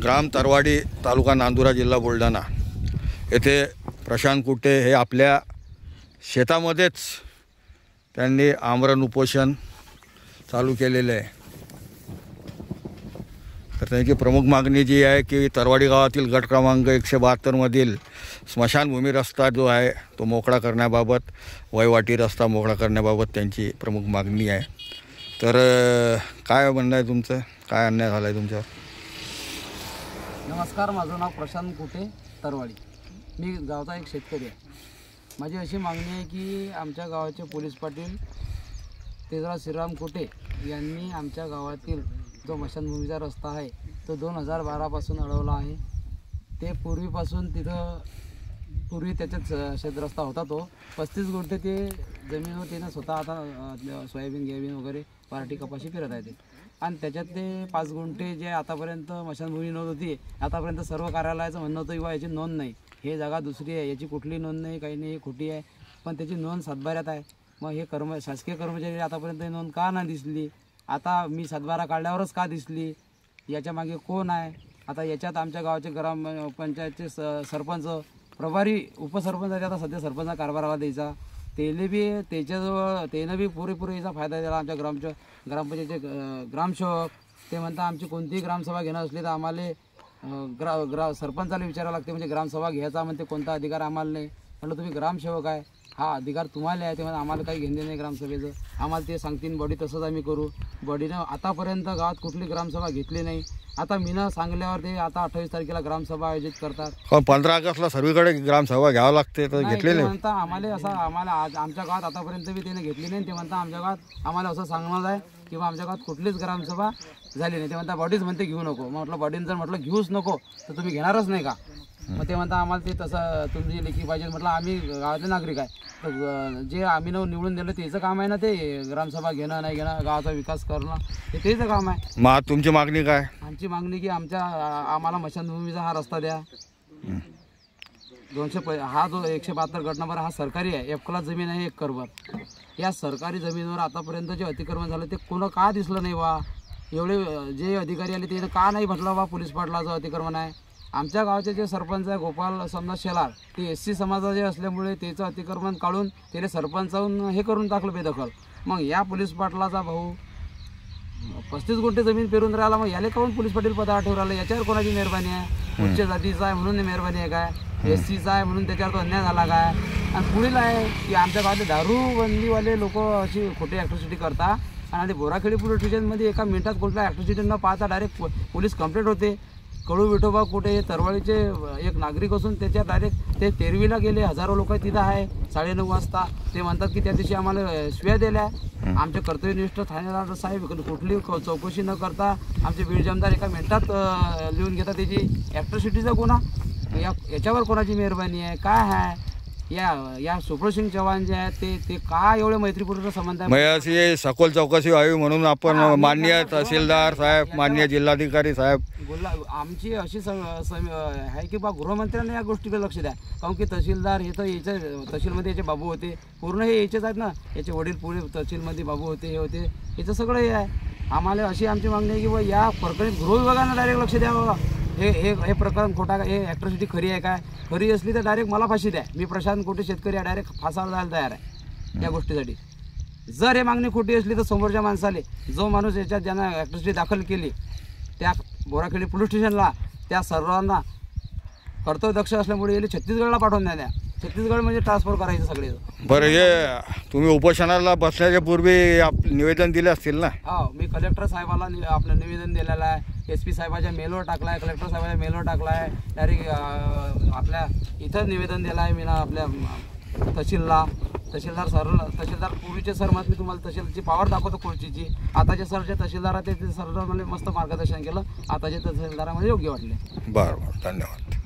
ग्राम तरवाडी, तालुका नांदुरा, जिल्हा बुलढाणा येथे प्रशांत कुटे हे आपल्या शेतामध्येच त्यांनी आमरण उपोषण चालू केलेले आहे। तर त्यांची प्रमुख मागणी जी आहे की तरवाडी गावातील गट क्रमांक 172 मधील स्मशानभूमी रस्ता जो आहे तो मोकळा करण्याबाबत, वयवाटी रस्ता मोकळा करण्याबाबत त्यांची प्रमुख मागणी आहे। तर काय म्हणणं आहे तुमचं, काय अन्याय झाला आहे तुमच्यावर? नमस्कार, माझं नाव प्रशांत कुटे, तरवाडी। मी गावचा एक शेतकरी आहे। माझी अशी मागणी आहे की आमच्या गावाचे पोलीस पाटील तेजराव श्रीराम कुटे यांनी आमच्या गावातील जो स्मशानभूमीचा रस्ता आहे तो 2012 पासून अडवला आहे। ते पूर्वी त्याच्यात शेतरस्ता होता, तो 35 गुंठे ते जमीनवर त्यानं स्वतः आता सोयाबीन गेबीन वगैरे पराठी कपाशी पेरत आहे ते, आणि त्याच्यात ते 5 गुंठे जे आतापर्यंत स्मशानभूमी नोंद होती, आतापर्यंत सर्व कार्यालयाचं म्हणणं होतं किंवा याची नोंद नाही, हे जागा दुसरी आहे, याची कुठली नोंद नाही, काही नाही, खोटी आहे, पण त्याची नोंद सातबाऱ्यात आहे। मग हे शासकीय कर्मचारी आतापर्यंत नोंद का नाही दिसली? आता मी सातबारा काढल्यावरच का दिसली? याच्या मागे कोण आहे? आता याच्यात आमच्या गावाचे ग्रामपंचायतचे सरपंच, प्रभारी, उपसरपंच, आता सध्या सरपंचा कारभाराला द्यायचा, त्यानं बी पुरेपूर याचा फायदा दिला। आमच्या ग्रामपंचायतचे ग्रामसेवक ते म्हणता आमची कोणतीही ग्रामसभा घेणं असली तर आम्हाला सरपंचाला विचारावं लागते, म्हणजे ग्रामसभा घ्यायचा म्हणते कोणता अधिकार आम्हाला नाही। म्हटलं तुम्ही ग्रामसेवक आहे, हा अधिकार तुम्हाला आहे, तेव्हा आम्हाला काही घेणे नाही ग्रामसभेचं, आम्हाला ते सांगतील बॉडी तसंच आम्ही करू। बॉडीनं आतापर्यंत गावात कुठली ग्रामसभा घेतली नाही। आता मीनं सांगल्यावर ते आता 28 तारखेला ग्रामसभा आयोजित करतात। 15 ऑगस्टला सर्वीकडे ग्रामसभा घ्यावं लागते, तर घेतले नाही म्हणता आम्हाला आमच्या गावात आतापर्यंत बी त्याने घेतली नाही। ते म्हणता आमच्या गावात आम्हाला असं सांगणार आहे किंवा आमच्या गावात कुठलीच ग्रामसभा झाली नाही। ते म्हणता बॉडीज म्हणते घेऊ नको। म्हटलं बॉडीनं जर म्हटलं घेऊच नको तर तुम्ही घेणारच नाही का? मग ते म्हणता आम्हाला ते तसं तुमची लेखी पाहिजे। म्हटलं आम्ही गावातले नागरिक आहे, तर जे आम्ही निवडून दिलं त्याचं काम आहे ना, ते ग्रामसभा घेणं नाही घेणं, गावाचा विकास करणं हे त्याचं काम आहे। मग तुमची मागणी काय? आमची मागणी की आम्हाला स्मशानभूमीचा हा रस्ता द्या। हा जो 172 गट नंबर हा सरकारी आहे, एकला जमीन आहे 1 करभर। या सरकारी जमिनीवर आतापर्यंत जे अतिक्रमण झालं ते कोणा का दिसलं नाही बा? एवढे जे अधिकारी आले ते का नाही म्हटलं बा पोलीस पाटलाचं अतिक्रमण आहे? आमच्या गावाचे जे सरपंच आहे गोपाल समजा शेलार, ते SC समाजाचे असल्यामुळे त्याचं अतिक्रमण काढून त्याला सरपंचाहून हे करून टाकलं बेदखल। मग या पोलीस पाटलाचा भाऊ 35 गुंठे जमीन पेरून राहिला, मग याला काऊन पोलीस पाटील पदावर ठेवून राहिलं? याच्यावर कोणाची मेहरबानी आहे? उच्च जातीचा आहे म्हणून मेहरबानी आहे काय? SCचा आहे म्हणून त्याच्यावर तो अन्याय झाला काय? आणि पुढील आहे की आमच्या गावातले दारूबंदीवाले लोक अशी खोटी ॲट्रॉसिटी करतात, आणि ते बोराखेडी पोलीस स्टेशनमध्ये एका मिनिटात कुठल्या ॲट्रॉसिटी न पाहता डायरेक्ट पोलीस कंप्लेंट होते। कडू विठोबा कुठे तरवाडीचे एक नागरिक असून त्याच्या डायरेक्ट ते तेरवीला गेले, हजारो लोक तिथं आहे 9:30 वाजता। ते म्हणतात की त्या दिवशी आम्हाला शिव्या दिल्या। आमचे कर्तव्यनिष्ठ ठाणेदार साहेब कुठली चौकशी न करता आमचे बीड जमदार एका मिनिटात लिहून घेतात त्याची ॲट्रॉसिटीचा गुन्हा। याच्यावर कोणाची मेहरबानी आहे काय आहे? या सुप्रसिंग चव्हाण जे आहेत ते का एवढे मैत्रीपूर्ण संबंध आहे? अशी सखोल चौकशी व्हावी म्हणून आपण माननीय तहसीलदार साहेब, माननीय जिल्हाधिकारी साहेब, आमची अशी आहे की बा गृहमंत्र्यांनी या गोष्टीकडे लक्ष द्या, कारण की तहसीलदार हे तर याच्या तहसीलमध्ये याचे बाबू होते, पूर्ण हे याचेच आहेत ना, याचे वडील पुढे तहसीलमध्ये बाबू होते, हे होते, याचं सगळं हे आहे। आम्हाला अशी आमची मागणी आहे की बा या प्रकरणी गृहविभागानं डायरेक्ट लक्ष द्या बाबा, हे प्रकरण खोटा का, हे ॲट्रॉसिटी खरी आहे काय? खरी असली तर डायरेक्ट मला फाशी द्या, मी प्रशांत कुटे शेतकरी आहे, डायरेक्ट फासाला जायला तयार आहे या गोष्टीसाठी। जर हे मागणी खोटी असली तर समोरच्या माणसाले, जो माणूस याच्यात ज्यांना ॲट्रॉसिटी दाखल केली त्या बोराखेडी पोलीस स्टेशनला, त्या सर्वांना कर्तव्यदक्ष असल्यामुळे याला छत्तीसगडला पाठवून द्या। छत्तीसगड म्हणजे ट्रान्सफर करायचं सगळे। बरं, हे तुम्ही उपोषणाला बसण्याच्या पूर्वी निवेदन दिले असतील ना? हो, मी कलेक्टर साहेबाला आपलं निवेदन दिलेलं आहे, SP साहेबाच्या मेलवर टाकला आहे, कलेक्टर साहेबाच्या मेलवर टाकला आहे, डायरेक्ट आपल्या इथं निवेदन दिलं आहे मी ना आपल्या तहसीलदार पूर्वीचे सर मी तुम्हाला तहसीलची पॉवर दाखवतो खुर्चीची, आताचे सरचे तहसीलदार ते सर मला मस्त मार्गदर्शन केलं, आताचे तहसीलदारामध्ये योग्य वाटले। बरं, धन्यवाद।